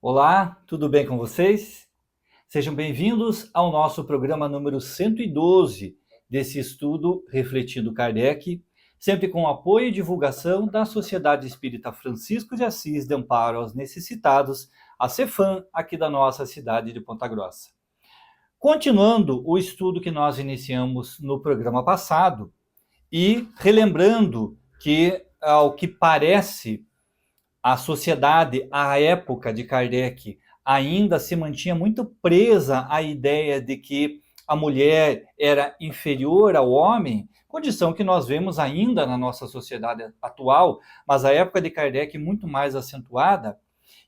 Olá, tudo bem com vocês? Sejam bem-vindos ao nosso programa número 112 desse estudo Refletindo Kardec, sempre com apoio e divulgação da Sociedade Espírita Francisco de Assis de Amparo aos Necessitados, a Cefam, aqui da nossa cidade de Ponta Grossa. Continuando o estudo que nós iniciamos no programa passado e relembrando que, ao que parece, a sociedade, à época de Kardec, ainda se mantinha muito presa à ideia de que a mulher era inferior ao homem, condição que nós vemos ainda na nossa sociedade atual, mas a época de Kardec muito mais acentuada.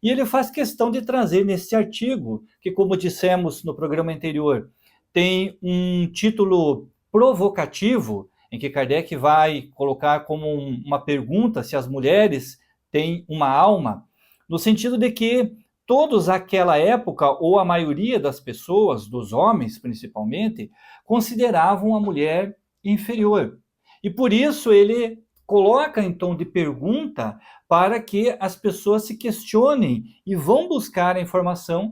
E ele faz questão de trazer nesse artigo, que, como dissemos no programa anterior, tem um título provocativo, em que Kardec vai colocar como uma pergunta se as mulheres têm uma alma, no sentido de que todos aquela época, ou a maioria das pessoas, dos homens principalmente, consideravam a mulher inferior. E por isso ele coloca em tom de pergunta para que as pessoas se questionem e vão buscar a informação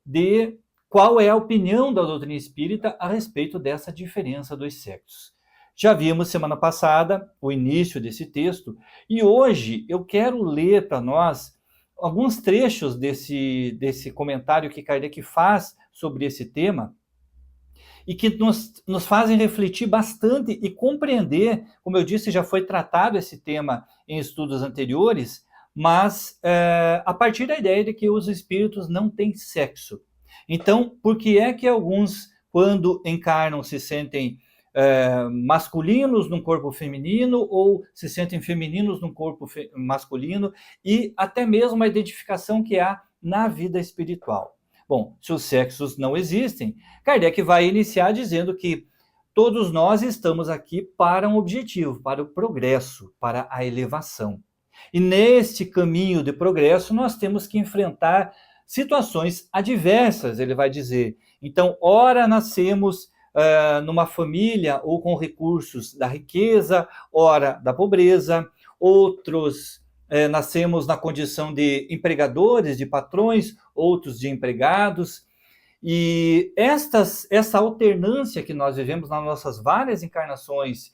de qual é a opinião da doutrina espírita a respeito dessa diferença dos sexos. Já vimos semana passada o início desse texto e hoje eu quero ler para nós alguns trechos desse comentário que Kardec faz sobre esse tema e que nos fazem refletir bastante e compreender, como eu disse, já foi tratado esse tema em estudos anteriores, mas a partir da ideia de que os espíritos não têm sexo. Então, por que é que alguns, quando encarnam, se sentem masculinos num corpo feminino ou se sentem femininos num corpo masculino e até mesmo a identificação que há na vida espiritual? Bom, se os sexos não existem, Kardec vai iniciar dizendo que todos nós estamos aqui para um objetivo, para o progresso, para a elevação. E neste caminho de progresso, nós temos que enfrentar situações adversas, ele vai dizer. Então, ora nascemos numa família ou com recursos da riqueza, ora da pobreza, outros nascemos na condição de empregadores, de patrões, outros de empregados. E essa alternância que nós vivemos nas nossas várias encarnações,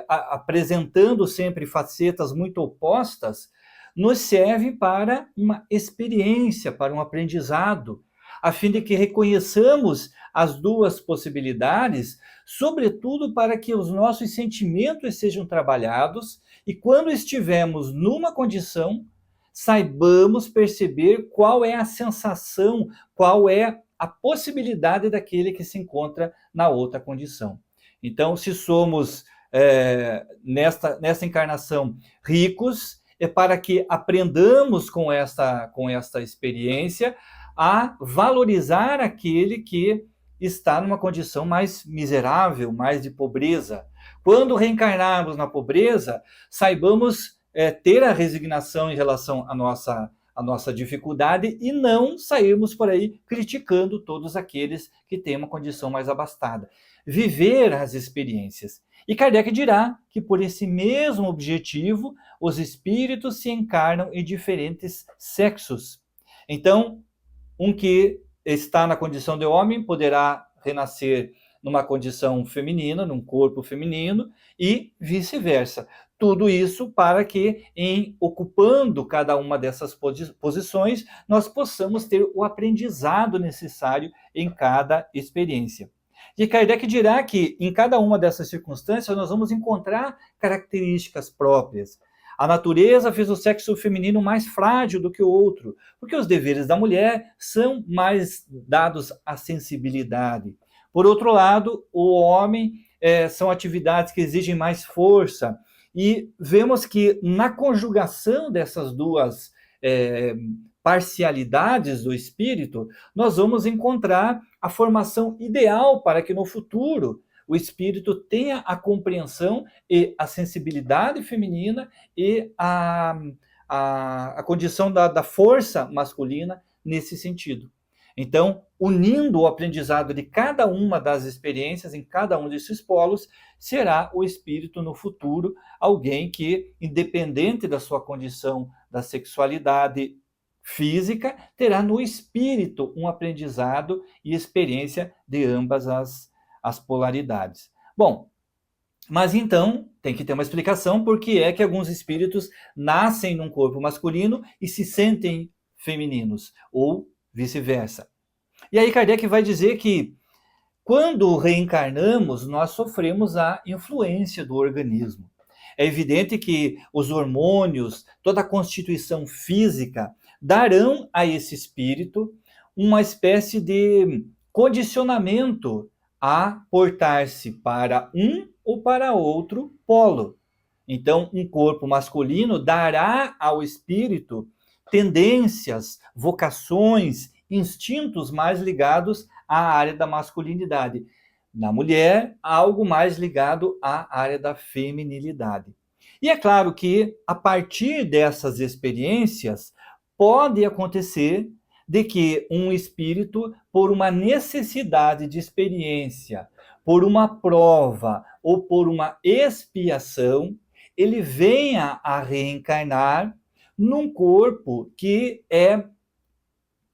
apresentando sempre facetas muito opostas, nos serve para uma experiência, para um aprendizado, a fim de que reconheçamos as duas possibilidades, sobretudo para que os nossos sentimentos sejam trabalhados e quando estivermos numa condição, saibamos perceber qual é a sensação, qual é a possibilidade daquele que se encontra na outra condição. Então, se somos nesta encarnação ricos, é para que aprendamos com esta experiência a valorizar aquele que está numa condição mais miserável, mais de pobreza. Quando reencarnarmos na pobreza, saibamos ter a resignação em relação à nossa dificuldade e não sairmos por aí criticando todos aqueles que têm uma condição mais abastada. Viver as experiências. E Kardec dirá que por esse mesmo objetivo, os espíritos se encarnam em diferentes sexos. Então, um que está na condição de homem poderá renascer numa condição feminina, num corpo feminino, e vice-versa. Tudo isso para que, em ocupando cada uma dessas posições, nós possamos ter o aprendizado necessário em cada experiência. E Kardec dirá que, em cada uma dessas circunstâncias, nós vamos encontrar características próprias. A natureza fez o sexo feminino mais frágil do que o outro, porque os deveres da mulher são mais dados à sensibilidade. Por outro lado, o homem são atividades que exigem mais força. E vemos que na conjugação dessas duas parcialidades do espírito, nós vamos encontrar a formação ideal para que no futuro o espírito tenha a compreensão e a sensibilidade feminina e a condição da força masculina nesse sentido. Então, unindo o aprendizado de cada uma das experiências em cada um desses polos, será o espírito no futuro alguém que, independente da sua condição da sexualidade física, terá no espírito um aprendizado e experiência de ambas as polaridades. Bom, mas então tem que ter uma explicação por que é que alguns espíritos nascem num corpo masculino e se sentem femininos, ou vice-versa. E aí Kardec vai dizer que quando reencarnamos, nós sofremos a influência do organismo. É evidente que os hormônios, toda a constituição física, darão a esse espírito uma espécie de condicionamento a portar-se para um ou para outro polo. Então, um corpo masculino dará ao espírito tendências, vocações, instintos mais ligados à área da masculinidade. Na mulher, algo mais ligado à área da feminilidade. E é claro que, a partir dessas experiências, pode acontecer de que um espírito, por uma necessidade de experiência, por uma prova ou por uma expiação, ele venha a reencarnar num corpo que é,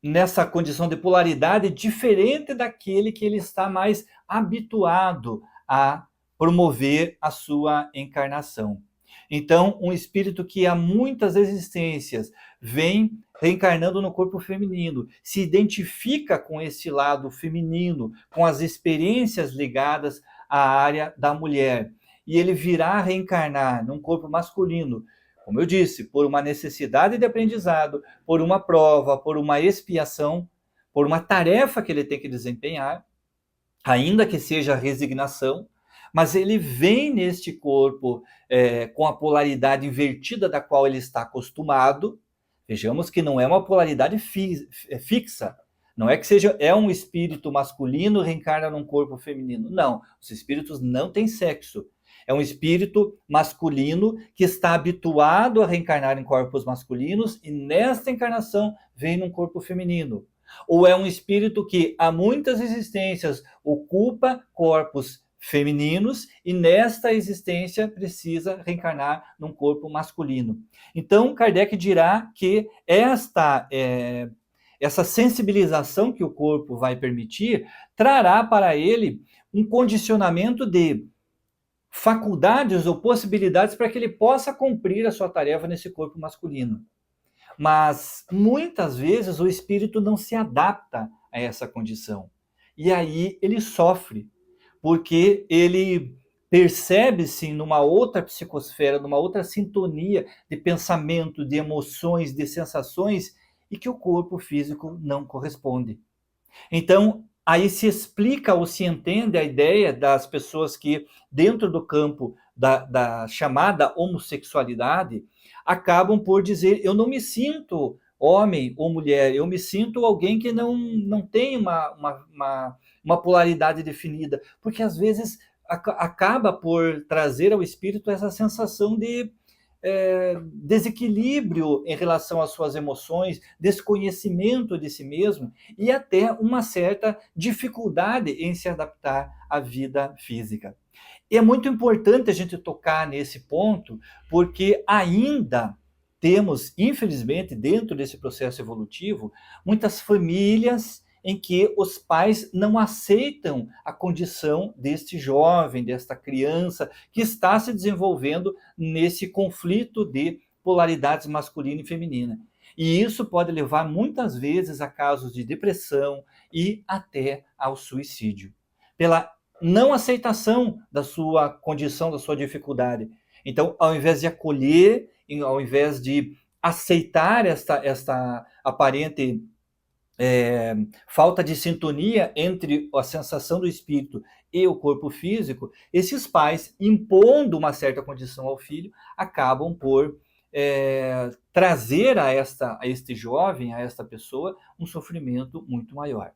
nessa condição de polaridade, diferente daquele que ele está mais habituado a promover a sua encarnação. Então, um espírito que há muitas existências vem reencarnando no corpo feminino, se identifica com esse lado feminino, com as experiências ligadas à área da mulher, e ele virá reencarnar num corpo masculino, como eu disse, por uma necessidade de aprendizado, por uma prova, por uma expiação, por uma tarefa que ele tem que desempenhar, ainda que seja resignação, mas ele vem neste corpo com a polaridade invertida da qual ele está acostumado. Vejamos que não é uma polaridade fixa. Não é que seja um espírito masculino reencarna num corpo feminino. Não, os espíritos não têm sexo. É um espírito masculino que está habituado a reencarnar em corpos masculinos e nesta encarnação vem num corpo feminino. Ou é um espírito que há muitas existências ocupa corpos femininos e nesta existência precisa reencarnar num corpo masculino. Então, Kardec dirá que essa sensibilização que o corpo vai permitir trará para ele um condicionamento de faculdades ou possibilidades para que ele possa cumprir a sua tarefa nesse corpo masculino. Mas muitas vezes o espírito não se adapta a essa condição. E aí ele sofre, porque ele percebe-se numa outra psicosfera, numa outra sintonia de pensamento, de emoções, de sensações, e que o corpo físico não corresponde. Então, aí se explica ou se entende a ideia das pessoas que, dentro do campo da chamada homossexualidade, acabam por dizer: eu não me sinto homem ou mulher, eu me sinto alguém que não tem uma polaridade definida, porque às vezes acaba por trazer ao espírito essa sensação de desequilíbrio em relação às suas emoções, desconhecimento de si mesmo e até uma certa dificuldade em se adaptar à vida física. E é muito importante a gente tocar nesse ponto, porque ainda temos, infelizmente, dentro desse processo evolutivo, muitas famílias em que os pais não aceitam a condição deste jovem, desta criança que está se desenvolvendo nesse conflito de polaridades masculina e feminina. E isso pode levar muitas vezes a casos de depressão e até ao suicídio, pela não aceitação da sua condição, da sua dificuldade. Então, ao invés de acolher, ao invés de aceitar esta aparente falta de sintonia entre a sensação do espírito e o corpo físico, esses pais, impondo uma certa condição ao filho, acabam por trazer a este jovem, a esta pessoa, um sofrimento muito maior.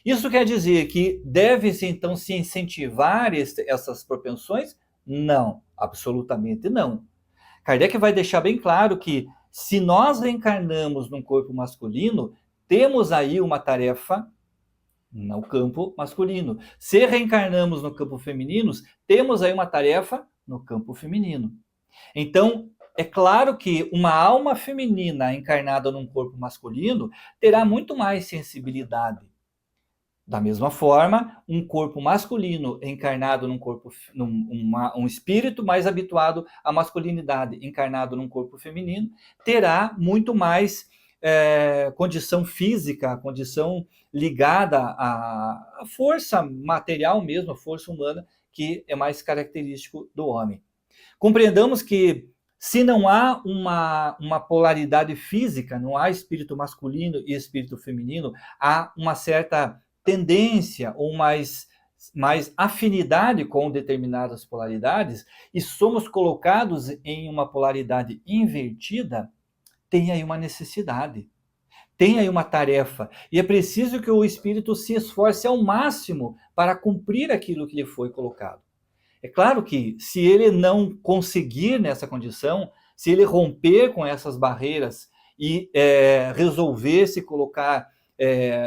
Isso quer dizer que deve-se então se incentivar essas propensões? Não, absolutamente não. Kardec vai deixar bem claro que se nós reencarnamos num corpo masculino, temos aí uma tarefa no campo masculino. Se reencarnamos no campo feminino, temos aí uma tarefa no campo feminino. Então, É claro que uma alma feminina encarnada num corpo masculino terá muito mais sensibilidade. Da mesma forma, um corpo masculino encarnado um espírito mais habituado à masculinidade, encarnado num corpo feminino, terá muito mais condição física, condição ligada à força material mesmo, à força humana, que é mais característico do homem. Compreendamos que se não há uma polaridade física, não há espírito masculino e espírito feminino, há uma certa tendência ou mais afinidade com determinadas polaridades e somos colocados em uma polaridade invertida, tem aí uma necessidade, tem aí uma tarefa. E é preciso que o espírito se esforce ao máximo para cumprir aquilo que lhe foi colocado. É claro que se ele não conseguir nessa condição, se ele romper com essas barreiras e resolver se colocar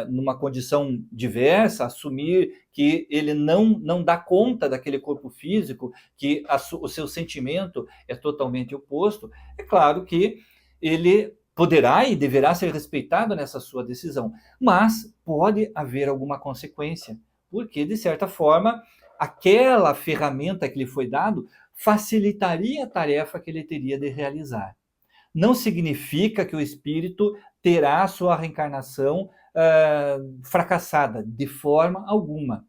numa condição diversa, assumir que ele não dá conta daquele corpo físico, que o seu sentimento é totalmente oposto, é claro que ele poderá e deverá ser respeitado nessa sua decisão, mas pode haver alguma consequência, porque, de certa forma, aquela ferramenta que lhe foi dado facilitaria a tarefa que ele teria de realizar. Não significa que o espírito terá a sua reencarnação fracassada, de forma alguma.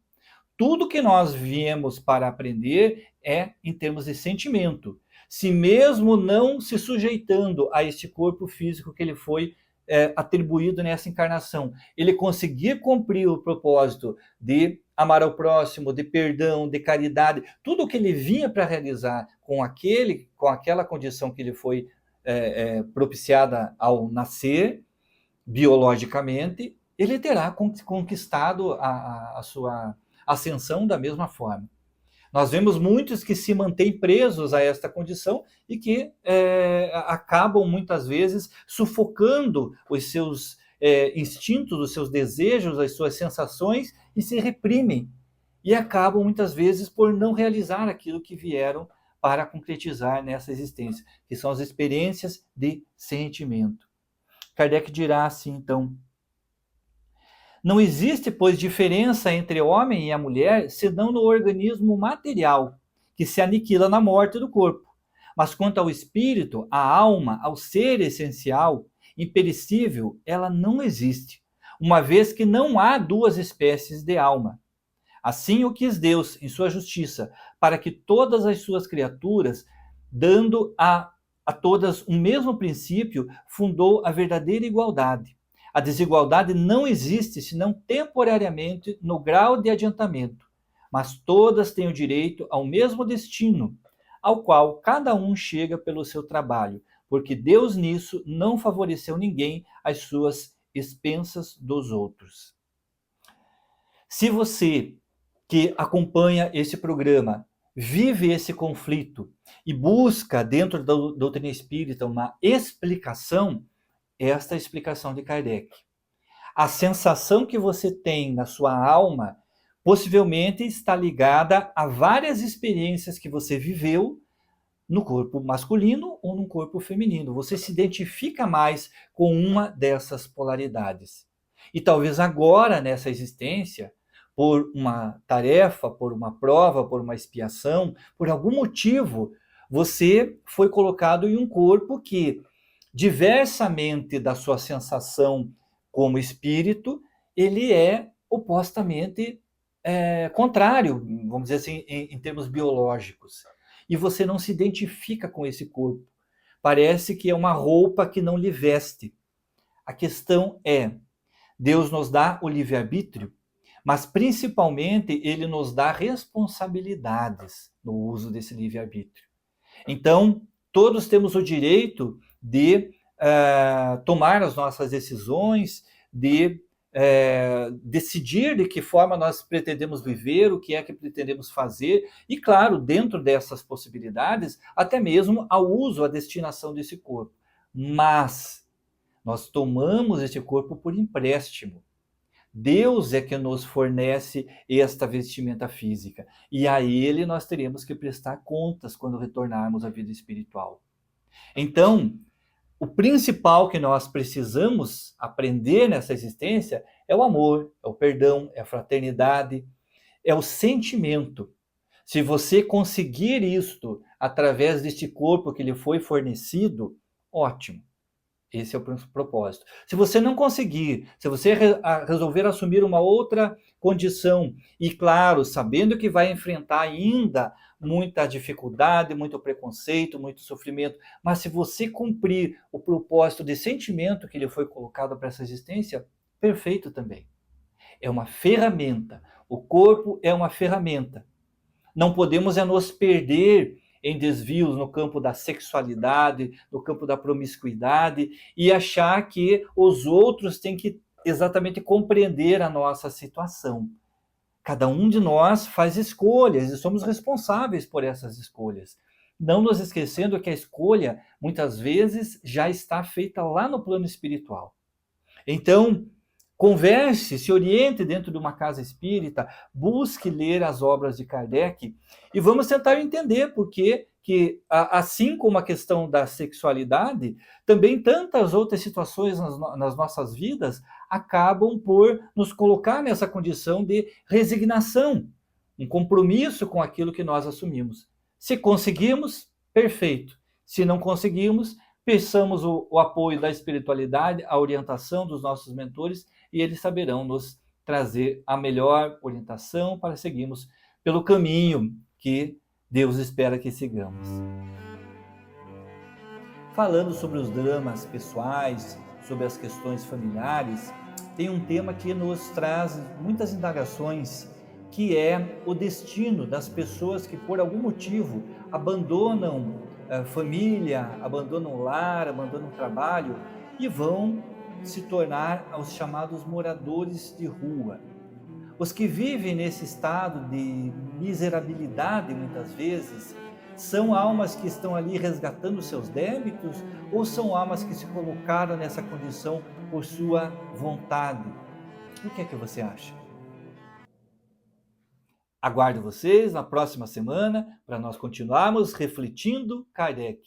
Tudo que nós viemos para aprender é em termos de sentimento. Se mesmo não se sujeitando a este corpo físico que ele foi atribuído nessa encarnação, ele conseguir cumprir o propósito de amar ao próximo, de perdão, de caridade, tudo o que ele vinha para realizar com aquela condição que lhe foi propiciada ao nascer, biologicamente, ele terá conquistado a sua ascensão da mesma forma. Nós vemos muitos que se mantêm presos a esta condição e que acabam muitas vezes sufocando os seus instintos, os seus desejos, as suas sensações e se reprimem. E acabam muitas vezes por não realizar aquilo que vieram para concretizar nessa existência, que são as experiências de sentimento. Kardec dirá assim, então: não existe, pois, diferença entre o homem e a mulher, senão no organismo material, que se aniquila na morte do corpo. Mas quanto ao espírito, à alma, ao ser essencial, imperecível, ela não existe, uma vez que não há duas espécies de alma. Assim o quis Deus, em sua justiça, para que todas as suas criaturas, dando a todas o mesmo princípio, fundou a verdadeira igualdade. A desigualdade não existe senão temporariamente no grau de adiantamento, mas todas têm o direito ao mesmo destino, ao qual cada um chega pelo seu trabalho, porque Deus nisso não favoreceu ninguém às suas expensas dos outros. Se você que acompanha esse programa vive esse conflito e busca dentro da doutrina espírita uma explicação, esta é a explicação de Kardec. A sensação que você tem na sua alma possivelmente está ligada a várias experiências que você viveu no corpo masculino ou no corpo feminino. Você se identifica mais com uma dessas polaridades. E talvez agora, nessa existência, por uma tarefa, por uma prova, por uma expiação, por algum motivo, você foi colocado em um corpo que, diversamente da sua sensação como espírito, ele é opostamente contrário, vamos dizer assim, em termos biológicos. E você não se identifica com esse corpo. Parece que é uma roupa que não lhe veste. A questão é, Deus nos dá o livre-arbítrio, mas principalmente ele nos dá responsabilidades no uso desse livre-arbítrio. Então, todos temos o direito de tomar as nossas decisões, de decidir de que forma nós pretendemos viver, o que é que pretendemos fazer, e claro, dentro dessas possibilidades, até mesmo ao uso, a destinação desse corpo. Mas nós tomamos esse corpo por empréstimo. Deus é que nos fornece esta vestimenta física, e a Ele nós teremos que prestar contas quando retornarmos à vida espiritual. Então, o principal que nós precisamos aprender nessa existência é o amor, é o perdão, é a fraternidade, é o sentimento. Se você conseguir isto através deste corpo que lhe foi fornecido, ótimo. Esse é o propósito. Se você não conseguir, se você resolver assumir uma outra condição, e claro, sabendo que vai enfrentar ainda muita dificuldade, muito preconceito, muito sofrimento, mas se você cumprir o propósito de sentimento que lhe foi colocado para essa existência, perfeito também. É uma ferramenta. O corpo é uma ferramenta. Não podemos nos perder em desvios no campo da sexualidade, no campo da promiscuidade e achar que os outros têm que exatamente compreender a nossa situação. Cada um de nós faz escolhas e somos responsáveis por essas escolhas. Não nos esquecendo que a escolha, muitas vezes, já está feita lá no plano espiritual. Então, converse, se oriente dentro de uma casa espírita, busque ler as obras de Kardec e vamos tentar entender por que, assim como a questão da sexualidade, também tantas outras situações nas nossas vidas acabam por nos colocar nessa condição de resignação, um compromisso com aquilo que nós assumimos. Se conseguimos, perfeito. Se não conseguimos, peçamos o apoio da espiritualidade, a orientação dos nossos mentores e eles saberão nos trazer a melhor orientação para seguirmos pelo caminho que Deus espera que sigamos. Falando sobre os dramas pessoais, sobre as questões familiares, tem um tema que nos traz muitas indagações, que é o destino das pessoas que por algum motivo abandonam a família, abandonam o lar, abandonam o trabalho e vão se tornar os chamados moradores de rua. Os que vivem nesse estado de miserabilidade, muitas vezes, são almas que estão ali resgatando seus débitos ou são almas que se colocaram nessa condição por sua vontade? O que é que você acha? Aguardo vocês na próxima semana para nós continuarmos refletindo Kardec.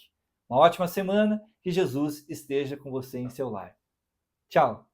Uma ótima semana, que Jesus esteja com você em seu lar. Tchau!